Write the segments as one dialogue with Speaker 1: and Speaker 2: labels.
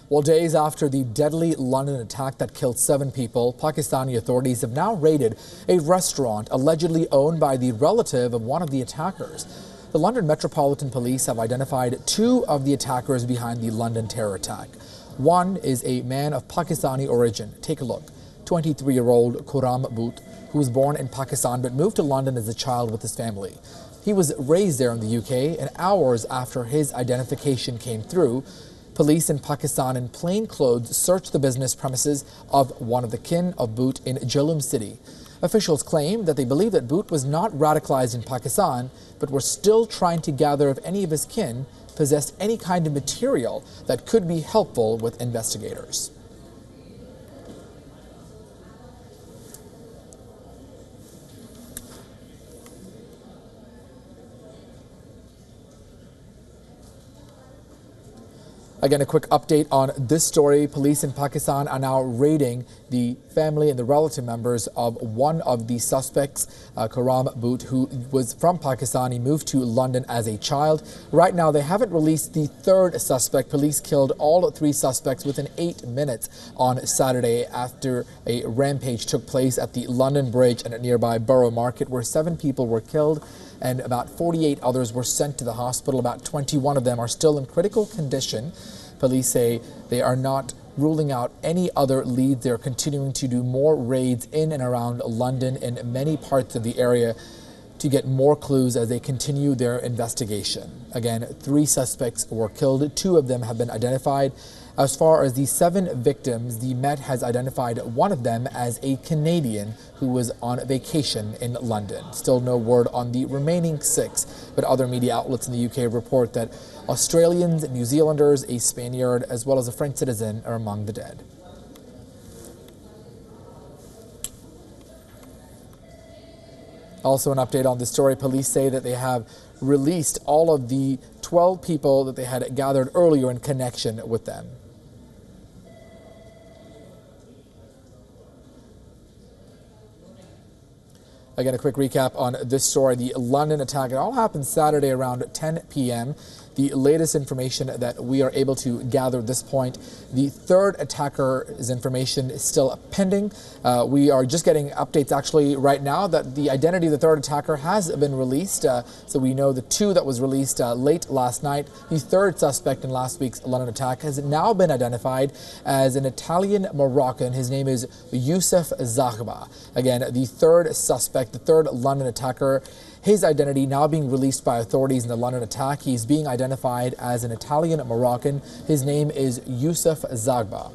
Speaker 1: Well, days after the deadly London attack that killed 7 people, Pakistani authorities have now raided a restaurant allegedly owned by the relative of one of the attackers. The London Metropolitan Police have identified 2 of the attackers behind the London terror attack. One is a man of Pakistani origin. Take a look. 23-year-old Khurram Boot, who was born in Pakistan but moved to London as a child with his family. He was raised there in the UK, and hours after his identification came through, police in Pakistan in plain clothes searched the business premises of one of the kin of Boot in Jhelum City. Officials claim that they believe that Boot was not radicalized in Pakistan, but were still trying to gather if any of his kin possessed any kind of material that could be helpful with investigators. Again, a quick update on this story. Police in Pakistan are now raiding the family and the relative members of one of the suspects, Khurram Boot, who was from Pakistan. He moved to London as a child. Right now, they haven't released the 3rd suspect. Police killed all 3 suspects within 8 minutes on Saturday after a rampage took place at the London Bridge and a nearby Borough Market, where 7 people were killed and about 48 others were sent to the hospital. About 21 of them are still in critical condition. Police say they are not ruling out any other leads. They're continuing to do more raids in and around London and many parts of the area to get more clues as they continue their investigation. Again, 3 suspects were killed. 2 of them have been identified. As far as the 7 victims, the Met has identified one of them as a Canadian who was on vacation in London. Still no word on the remaining 6, but other media outlets in the UK report that Australians, New Zealanders, a Spaniard, as well as a French citizen are among the dead. Also an update on this story. Police say that they have released all of the 12 people that they had gathered earlier in connection with them. Again, a quick recap on this story. The London attack, it all happened Saturday around 10 p.m. The latest information that we are able to gather at this point, the 3rd attacker's information is still pending. We are just getting updates actually right now that the identity of the 3rd attacker has been released. So we know the 2 that was released late last night. The 3rd suspect in last week's London attack has now been identified as an Italian Moroccan. His name is Youssef Zaghba. Again, the 3rd suspect, the 3rd London attacker, his identity now being released by authorities in the London attack. He's being identified as an Italian Moroccan. His name is Youssef Zaghba.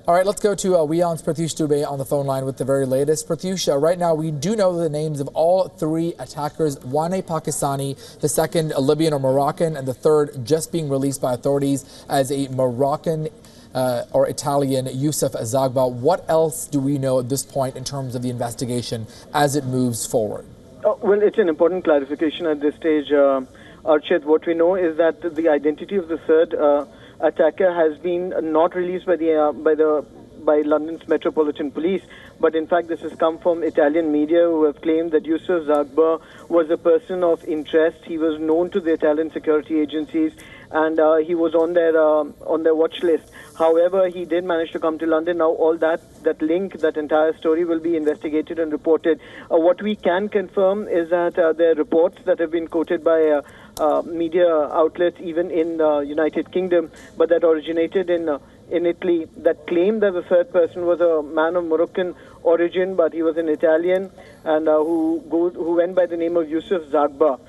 Speaker 1: All right, let's go to WION's Pratyush Dubey on the phone line with the very latest. Pratyush, right now we do know the names of all 3 attackers, one a Pakistani, the 2nd a Libyan or Moroccan, and the 3rd just being released by authorities as a Moroccan or Italian, Youssef Zaghba. What else do we know at this point in terms of the investigation as it moves forward?
Speaker 2: Well, it's an important clarification at this stage, Archit. What we know is that the identity of the 3rd attacker has been not released by London's Metropolitan Police, but in fact this has come from Italian media who have claimed that Youssef Zaghba was a person of interest. He was known to the Italian security agencies, and he was on their watch list. However, he did manage to come to London. Now all that link, that entire story will be investigated and reported. What we can confirm is that there are reports that have been quoted by media outlets even in the United Kingdom, but that originated in Italy, that claimed that the 3rd person was a man of Moroccan origin, but he was an Italian and who went by the name of Youssef Zaghba.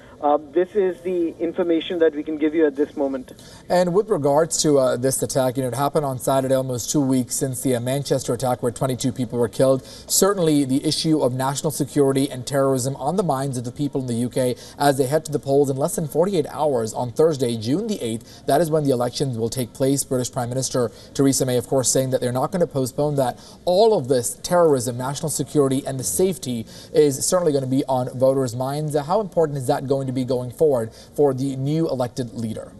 Speaker 2: This is the information that we can give you at this moment.
Speaker 1: And with regards to this attack, it happened on Saturday, almost 2 weeks since the Manchester attack where 22 people were killed. Certainly the issue of national security and terrorism on the minds of the people in the UK as they head to the polls in less than 48 hours on Thursday, June the 8th. That is when the elections will take place. British Prime Minister Theresa May, of course, saying that they're not going to postpone that. All of this terrorism, national security and the safety is certainly going to be on voters' minds. How important is that going to be going forward for the new elected leader?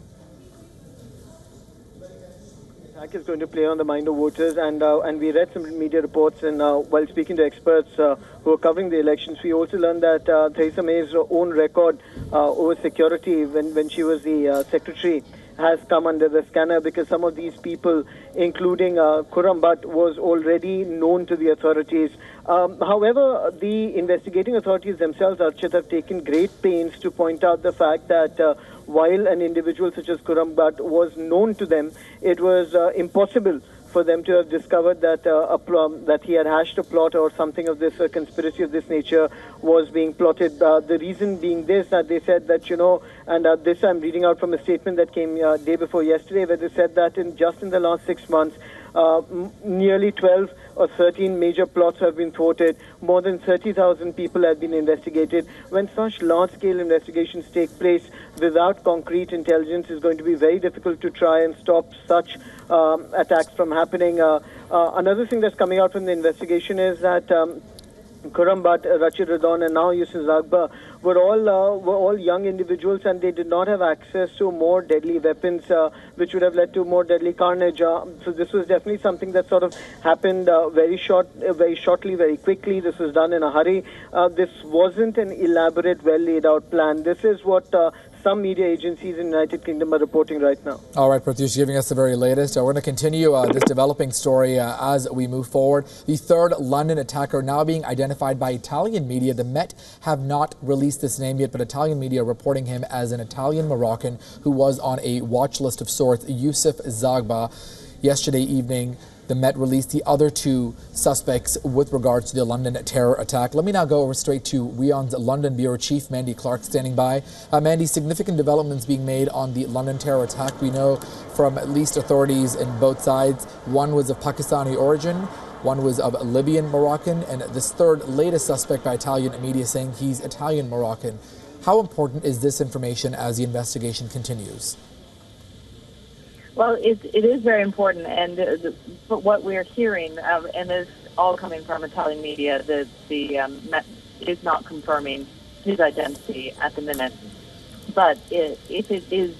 Speaker 2: attack is going to play on the mind of voters, and we read some media reports, and while speaking to experts who are covering the elections, we also learned that Theresa May's own record over security when she was the secretary has come under the scanner, because some of these people, including Khurram Butt, was already known to the authorities. However, the investigating authorities themselves, Archit, have taken great pains to point out the fact that while an individual such as Khurram Butt was known to them, it was impossible for them to have discovered that that he had hashed a plot or something of this, a conspiracy of this nature was being plotted. The reason being this, that they said that, and this I'm reading out from a statement that came day before yesterday, where they said that just in the last 6 months, nearly 12 or 13 major plots have been thwarted. More than 30,000 people have been investigated. When such large-scale investigations take place without concrete intelligence, it's going to be very difficult to try and stop such attacks from happening. Another thing that's coming out from the investigation is that Khurram Butt, Rachid Radon, and now Youssef Zaghba were all young individuals, and they did not have access to more deadly weapons, which would have led to more deadly carnage. So this was definitely something that sort of happened very shortly, very quickly. This was done in a hurry. This wasn't an elaborate, well laid out plan. This is what some media agencies in the United Kingdom are reporting right now.
Speaker 1: All right, Pratyush, giving us the very latest. We're going to continue this developing story as we move forward. The third London attacker now being identified by Italian media. The Met have not released this name yet, but Italian media are reporting him as an Italian Moroccan who was on a watch list of sorts, Youssef Zaghba. Yesterday evening, the Met released the other two suspects with regards to the London terror attack. Let me now go over straight to WION's London Bureau Chief, Mandy Clark, standing by. Mandy, significant developments being made on the London terror attack. We know from at least authorities in both sides, one was of Pakistani origin, one was of Libyan Moroccan, and this third latest suspect by Italian media saying he's Italian Moroccan. How important is this information as the investigation continues?
Speaker 3: Well, it is very important, and what we're hearing, and this all coming from Italian media, the Met is not confirming his identity at the minute. But if it is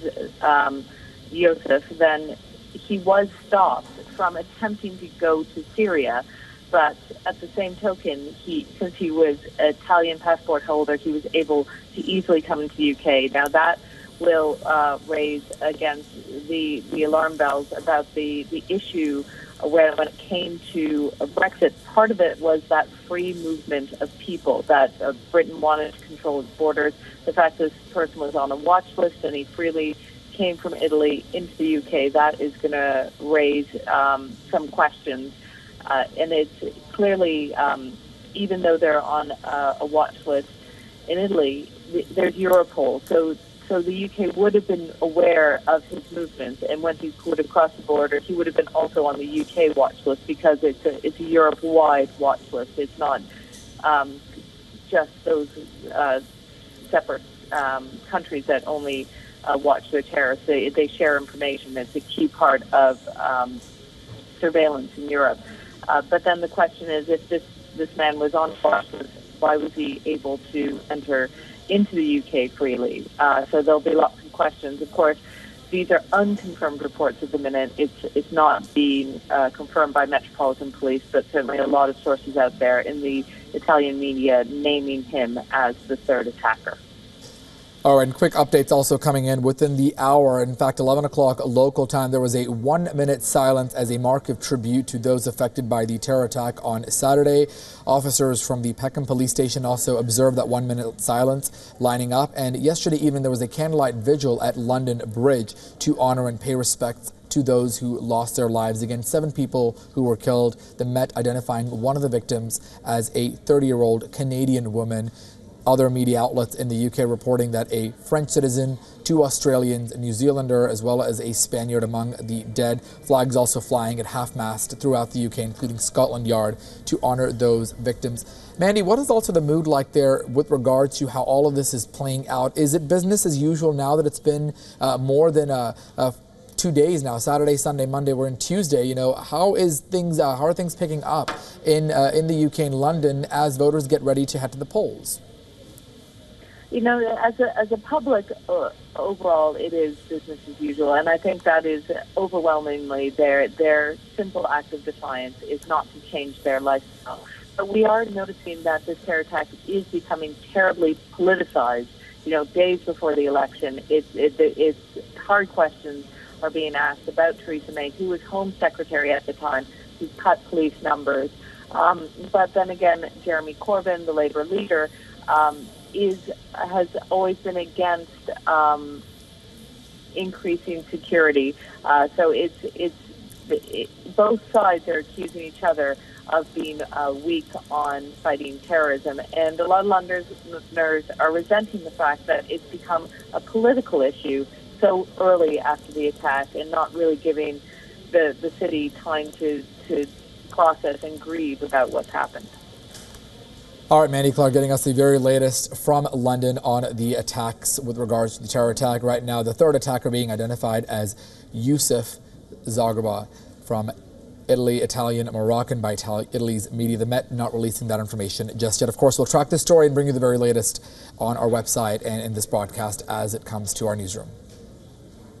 Speaker 3: Youssef, then he was stopped from attempting to go to Syria, but at the same token, since he was an Italian passport holder, he was able to easily come into the UK. Now that will raise against the alarm bells about the issue when it came to Brexit. Part of it was that free movement of people, that Britain wanted to control its borders. The fact this person was on a watch list and he freely came from Italy into the UK, that is going to raise some questions. And it's clearly, even though they're on a watch list in Italy, there's Europol. So the UK would have been aware of his movements, and when he would have crossed the border, he would have been also on the UK watch list, because it's a Europe-wide watch list. It's not just those separate countries that only watch their terrorists. They share information. It's a key part of surveillance in Europe. But then the question is, if this man was on watch list, why was he able to enter into the UK freely? So there'll be lots of questions. Of course, these are unconfirmed reports at the minute. It's not being confirmed by Metropolitan Police, but certainly a lot of sources out there in the Italian media naming him as the third attacker.
Speaker 1: All right, and quick updates also coming in within the hour. In fact, 11 o'clock local time, there was a 1-minute silence as a mark of tribute to those affected by the terror attack on Saturday. Officers from the Peckham police station also observed that 1-minute silence lining up. And yesterday evening, there was a candlelight vigil at London Bridge to honor and pay respects to those who lost their lives. Again, 7 people who were killed. The Met identifying one of the victims as a 30-year-old Canadian woman. Other media outlets in the UK reporting that a French citizen, 2 Australians, a New Zealander, as well as a Spaniard among the dead. Flags also flying at half-mast throughout the UK, including Scotland Yard, to honor those victims. Mandy, what is also the mood like there with regards to how all of this is playing out? Is it business as usual now that it's been more than 2 days now, Saturday, Sunday, Monday, we're in Tuesday? How are things picking up in the UK and London as voters get ready to head to the polls?
Speaker 3: As a public, overall, it is business as usual, and I think that is overwhelmingly their simple act of defiance is not to change their lifestyle. But we are noticing that this terror attack is becoming terribly politicized. Days before the election, it's hard questions are being asked about Theresa May, who was Home Secretary at the time, who cut police numbers. But then again, Jeremy Corbyn, the Labour leader, has always been against increasing security. So both sides are accusing each other of being weak on fighting terrorism, and a lot of Londoners are resenting the fact that it's become a political issue so early after the attack, and not really giving the city time to process and grieve about what's happened.
Speaker 1: All right, Mandy Clark getting us the very latest from London on the attacks with regards to the terror attack. Right now, the third attacker being identified as Youssef Zaghba from Italy, Italian, Moroccan by Italy's media. The Met not releasing that information just yet. Of course, we'll track this story and bring you the very latest on our website and in this broadcast as it comes to our newsroom.